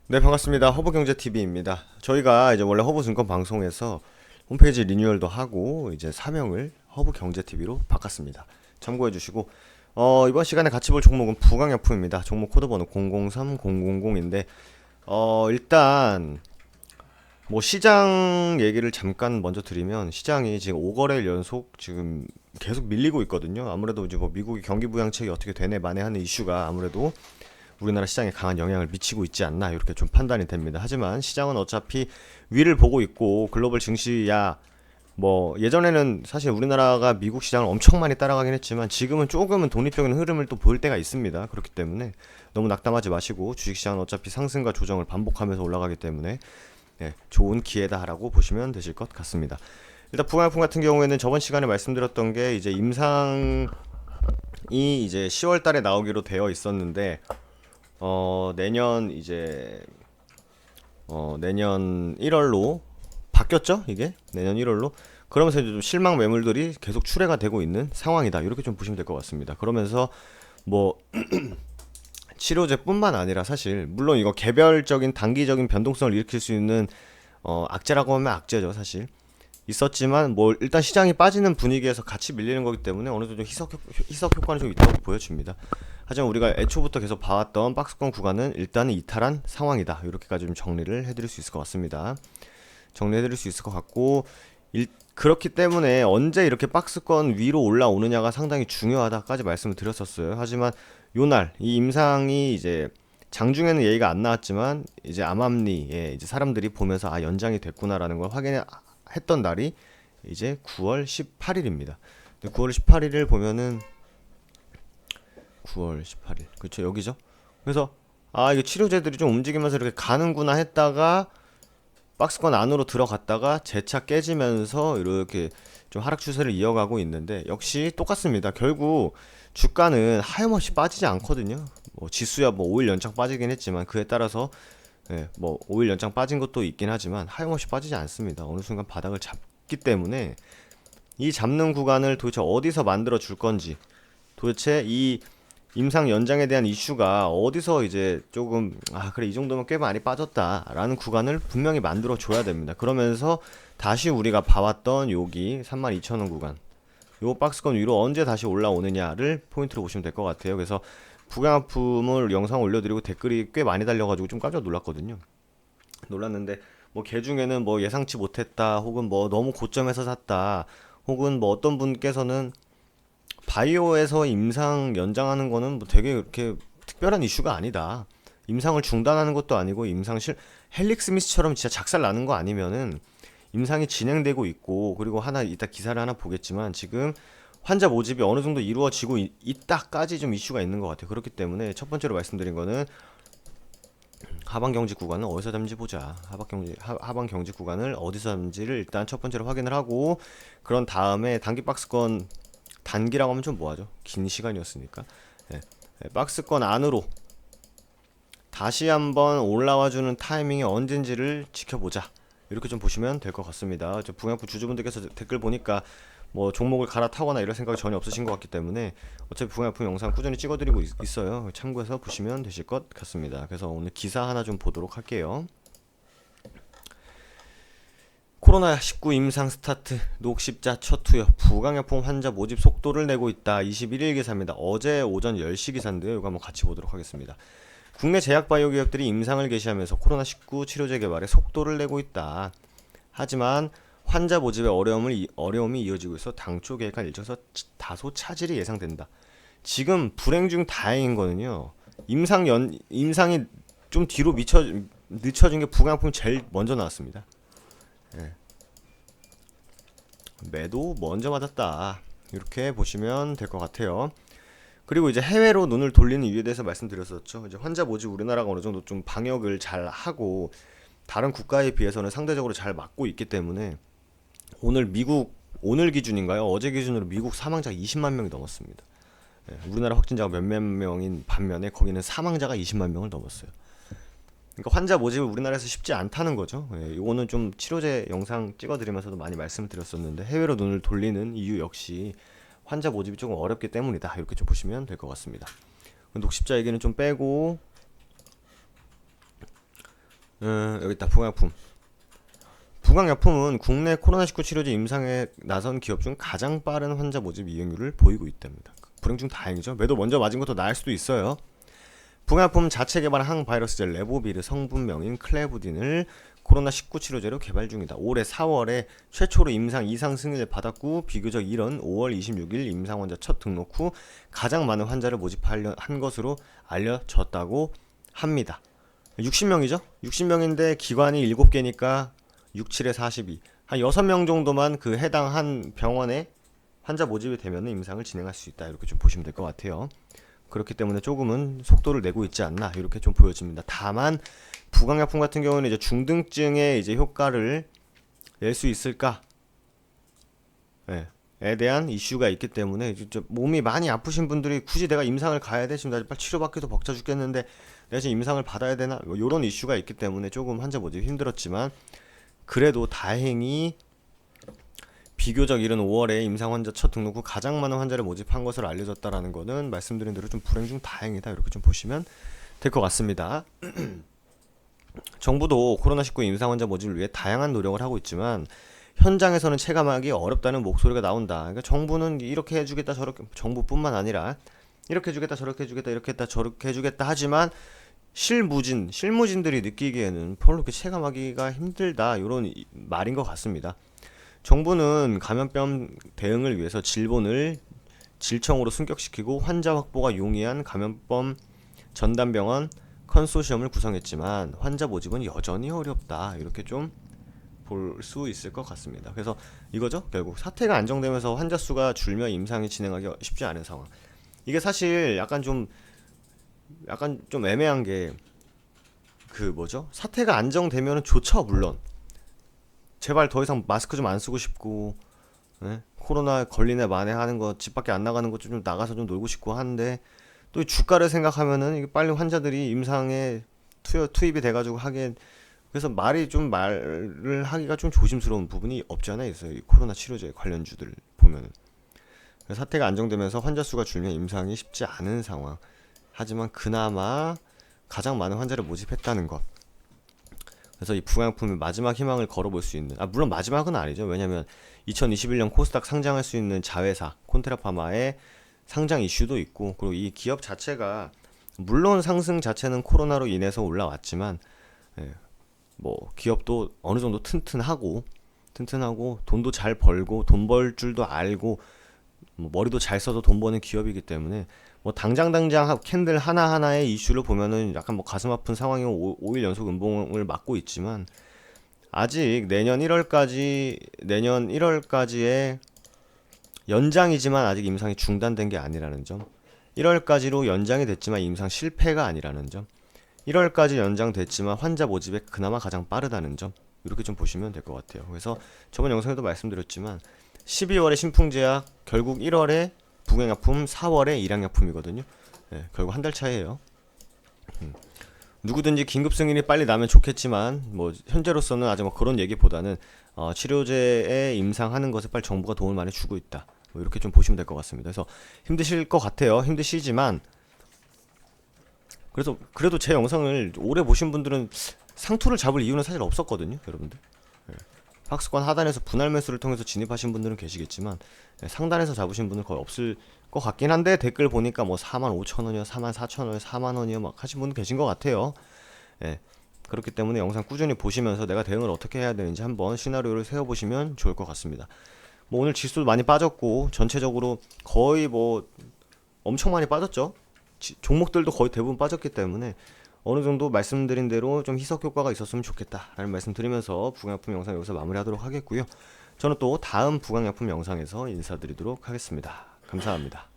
네, 반갑습니다. 허브경제TV입니다. 저희가 이제 원래 허브증권 방송에서 홈페이지 리뉴얼도 하고 이제 사명을 허브경제TV로 바꿨습니다. 참고해 주시고 이번 시간에 같이 볼 종목은 부강약품입니다. 종목 코드 번호 003000인데 일단 뭐 시장 얘기를 잠깐 먼저 드리면 시장이 지금 5거래일 연속 지금 계속 밀리고 있거든요. 아무래도 이제 뭐 미국의 경기 부양책이 어떻게 되네 마네 하는 이슈가 아무래도 우리나라 시장에 강한 영향을 미치고 있지 않나 이렇게 좀 판단이 됩니다. 하지만 시장은 어차피 위를 보고 있고 글로벌 증시야 뭐 예전에는 사실 우리나라가 미국 시장을 엄청 많이 따라가긴 했지만 지금은 조금은 독립적인 흐름을 또 보일 때가 있습니다. 그렇기 때문에 너무 낙담하지 마시고 주식시장은 어차피 상승과 조정을 반복하면서 올라가기 때문에 좋은 기회다라고 보시면 되실 것 같습니다. 일단 부강약품 같은 경우에는 저번 시간에 말씀드렸던 게 이제 임상이 이제 10월 달에 나오기로 되어 있었는데 내년 이제 내년 1월로 바뀌었죠? 이게 내년 1월로 그러면서 이제 좀 실망 매물들이 계속 출회가 되고 있는 상황이다. 이렇게 좀 보시면 될 것 같습니다. 그러면서 뭐 치료제뿐만 아니라 사실 물론 이거 개별적인 단기적인 변동성을 일으킬 수 있는 악재라고 하면 악재죠, 사실. 있었지만 뭐 일단 시장이 빠지는 분위기에서 같이 밀리는 거기 때문에 어느 정도 희석 효과는 좀 있다고 보여집니다. 하지만 우리가 애초부터 계속 봐왔던 박스권 구간은 일단은 이탈한 상황이다. 이렇게까지 좀 정리를 해드릴 수 있을 것 같습니다. 정리해드릴 수 있을 것 같고 그렇기 때문에 언제 이렇게 박스권 위로 올라오느냐가 상당히 중요하다까지 말씀을 드렸었어요. 하지만 요날 이 임상이 이제 장중에는 얘기가 안 나왔지만 이제 암암리에 이제 사람들이 보면서 아 연장이 됐구나라는 걸 확인했던 날이 이제 9월 18일입니다. 9월 18일을 보면은 9월 18일 그렇죠 여기죠. 그래서 아 이게 치료제들이 좀 움직이면서 이렇게 가는구나 했다가 박스권 안으로 들어갔다가 재차 깨지면서 이렇게 좀 하락 추세를 이어가고 있는데 역시 똑같습니다. 결국 주가는 하염없이 빠지지 않거든요. 뭐 지수야 뭐 5일 연장 빠지긴 했지만 그에 따라서 뭐 5일 연장 빠진 것도 있긴 하지만 하염없이 빠지지 않습니다. 어느 순간 바닥을 잡기 때문에 이 잡는 구간을 도대체 어디서 만들어 줄 건지 도대체 이 임상 연장에 대한 이슈가 어디서 이제 조금 아 그래 이 정도면 꽤 많이 빠졌다라는 구간을 분명히 만들어 줘야 됩니다. 그러면서 다시 우리가 봐왔던 여기 32,000원 구간 요 박스권 위로 언제 다시 올라오느냐를 포인트로 보시면 될 것 같아요. 그래서 부강품을 영상 올려드리고 댓글이 꽤 많이 달려가지고 좀 깜짝 놀랐거든요. 놀랐는데 뭐 개 중에는 뭐 예상치 못했다 혹은 뭐 너무 고점에서 샀다 혹은 뭐 어떤 분께서는 바이오에서 임상 연장하는 거는 뭐 되게 그렇게 특별한 이슈가 아니다. 임상을 중단하는 것도 아니고 헬릭 스미스처럼 진짜 작살 나는 거 아니면은 임상이 진행되고 있고 그리고 하나 이따 기사를 하나 보겠지만 지금 환자 모집이 어느 정도 이루어지고 있다까지 좀 이슈가 있는 것 같아요. 그렇기 때문에 첫 번째로 말씀드린 거는 하방 경직 구간은 어디서 잡는지 보자. 하방 경직 구간을 어디서 잡는지를 일단 첫 번째로 확인을 하고 그런 다음에 단기 박스권 단기라고 하면 좀 뭐하죠? 긴 시간이었으니까 박스권 안으로 다시 한번 올라와주는 타이밍이 언젠지를 지켜보자. 이렇게 좀 보시면 될 것 같습니다. 저 부양품 주주분들께서 댓글 보니까 뭐 종목을 갈아타거나 이런 생각이 전혀 없으신 것 같기 때문에 어차피 부양품 영상 꾸준히 찍어드리고 있어요. 참고해서 보시면 되실 것 같습니다. 그래서 오늘 기사 하나 좀 보도록 할게요. 코로나19 임상 스타트 녹십자 첫 투여 부강약품 환자 모집 속도를 내고 있다. 21일 기사입니다. 어제 오전 10시 기사인데요. 이거 한번 같이 보도록 하겠습니다. 국내 제약바이오 기업들이 임상을 개시하면서 코로나19 치료제 개발에 속도를 내고 있다. 하지만 환자 모집에 어려움이 이어지고 있어 당초 계획한 일정에서 다소 차질이 예상된다. 지금 불행 중 다행인 거는요. 임상이 좀 뒤로 늦춰진 게 부강약품이 제일 먼저 나왔습니다. 매도 먼저 맞았다. 이렇게 보시면 될 것 같아요. 그리고 이제 해외로 눈을 돌리는 이유에 대해서 말씀드렸었죠. 이제 환자 모집 우리나라가 어느 정도 좀 방역을 잘 하고 다른 국가에 비해서는 상대적으로 잘 막고 있기 때문에 오늘 기준인가요? 어제 기준으로 미국 사망자가 20만 명이 넘었습니다. 우리나라 확진자가 몇몇 명인 반면에 거기는 사망자가 20만 명을 넘었어요. 그러니까 환자 모집을 우리나라에서 쉽지 않다는 거죠. 이거는 좀 치료제 영상 찍어드리면서도 많이 말씀을 드렸었는데 해외로 눈을 돌리는 이유 역시 환자 모집이 조금 어렵기 때문이다. 이렇게 좀 보시면 될 것 같습니다. 녹십자 얘기는 좀 빼고 여기 있다. 부강약품. 부강약품은 국내 코로나19 치료제 임상에 나선 기업 중 가장 빠른 환자 모집 이행률을 보이고 있답니다. 불행 중 다행이죠. 매도 먼저 맞은 것도 나을 수도 있어요. 부강약품 자체 개발한 항바이러스제 레보비르 성분명인 클레부딘을 코로나19 치료제로 개발 중이다. 올해 4월에 최초로 임상 이상 승인을 받았고 비교적 이른 5월 26일 임상 환자 첫 등록 후 가장 많은 환자를 모집한 것으로 알려졌다고 합니다. 60명이죠? 60명인데 기관이 7개니까 6, 7에 42. 한 6명 정도만 그 해당 한 병원에 환자 모집이 되면 임상을 진행할 수 있다. 이렇게 좀 보시면 될 것 같아요. 그렇기 때문에 조금은 속도를 내고 있지 않나 이렇게 좀 보여집니다. 다만 부강약품 같은 경우는 이제 중등증의 이제 효과를 낼 수 있을까? 예. 에 대한 이슈가 있기 때문에 몸이 많이 아프신 분들이 굳이 내가 임상을 가야 돼? 지금 나 빨리 치료받기도 벅차 죽겠는데 내가 지금 임상을 받아야 되나? 뭐 이런 이슈가 있기 때문에 조금 환자 모집이 힘들었지만 그래도 다행히 비교적 이른 5월에 임상 환자 첫 등록 후 가장 많은 환자를 모집한 것으로 알려졌다라는 거는 말씀드린 대로 좀 불행 중 다행이다 이렇게 좀 보시면 될 것 같습니다. 정부도 코로나19 임상 환자 모집을 위해 다양한 노력을 하고 있지만 현장에서는 체감하기 어렵다는 목소리가 나온다. 그러니까 정부는 이렇게 해주겠다 저렇게 정부뿐만 아니라 이렇게 해주겠다 저렇게 해주겠다 이렇게 했다 저렇게 해주겠다 하지만 실무진들이 느끼기에는 별로 그렇게 체감하기가 힘들다 이런 말인 것 같습니다. 정부는 감염병 대응을 위해서 질본을 질청으로 승격시키고 환자 확보가 용이한 감염병 전담병원 컨소시엄을 구성했지만 환자 모집은 여전히 어렵다 이렇게 좀 볼 수 있을 것 같습니다. 그래서 이거죠. 결국 사태가 안정되면서 환자 수가 줄며 임상이 진행하기 쉽지 않은 상황. 이게 사실 약간 좀 애매한 게 그 뭐죠? 사태가 안정되면은 좋죠 물론. 제발 더 이상 마스크 좀 안 쓰고 싶고, 네? 코로나 걸리네 마네 하는 거, 집 밖에 안 나가는 거 좀 나가서 좀 놀고 싶고 하는데, 또 주가를 생각하면은 이게 빨리 환자들이 임상에 투입이 돼가지고 하기엔, 그래서 말을 하기가 좀 조심스러운 부분이 없지 않아 있어요. 이 코로나 치료제 관련주들 보면은. 사태가 안정되면서 환자 수가 줄면 임상이 쉽지 않은 상황. 하지만 그나마 가장 많은 환자를 모집했다는 것. 그래서 이 부강약품의 마지막 희망을 걸어볼 수 있는 물론 마지막은 아니죠. 왜냐면 2021년 코스닥 상장할 수 있는 자회사 콘테라파마의 상장 이슈도 있고 그리고 이 기업 자체가 물론 상승 자체는 코로나로 인해서 올라왔지만 뭐 기업도 어느 정도 튼튼하고 돈도 잘 벌고 돈 벌 줄도 알고 뭐 머리도 잘 써서 돈 버는 기업이기 때문에 뭐 당장 캔들 하나하나의 이슈를 보면은 약간 뭐 가슴 아픈 상황이 5일 연속 음봉을 맞고 있지만 아직 내년 1월까지의 연장이지만 아직 임상이 중단된 게 아니라는 점 1월까지로 연장이 됐지만 임상 실패가 아니라는 점 1월까지 연장됐지만 환자 모집에 그나마 가장 빠르다는 점 이렇게 좀 보시면 될 것 같아요. 그래서 저번 영상에도 말씀드렸지만 12월에 신풍제약 결국 1월에 부강약품 4월에 일양약품이거든요. 결국 한 달 차이에요. 누구든지 긴급 승인이 빨리 나면 좋겠지만 뭐 현재로서는 아직 뭐 그런 얘기보다는 치료제에 임상하는 것에 빨리 정부가 도움을 많이 주고 있다. 뭐 이렇게 좀 보시면 될 것 같습니다. 그래서 힘드실 것 같아요. 힘드시지만 그래도 제 영상을 오래 보신 분들은 상투를 잡을 이유는 사실 없었거든요, 여러분들. 박스권 하단에서 분할 매수를 통해서 진입하신 분들은 계시겠지만 상단에서 잡으신 분은 거의 없을 것 같긴 한데 댓글 보니까 뭐 45,000원이요, 44,000원이요, 4만원이요 막 하신 분 계신 것 같아요. 그렇기 때문에 영상 꾸준히 보시면서 내가 대응을 어떻게 해야 되는지 한번 시나리오를 세워보시면 좋을 것 같습니다. 뭐 오늘 지수도 많이 빠졌고 전체적으로 거의 뭐 엄청 많이 빠졌죠. 종목들도 거의 대부분 빠졌기 때문에 어느 정도 말씀드린 대로 좀 희석 효과가 있었으면 좋겠다라는 말씀 드리면서 부강약품 영상 여기서 마무리하도록 하겠고요. 저는 또 다음 부강약품 영상에서 인사드리도록 하겠습니다. 감사합니다.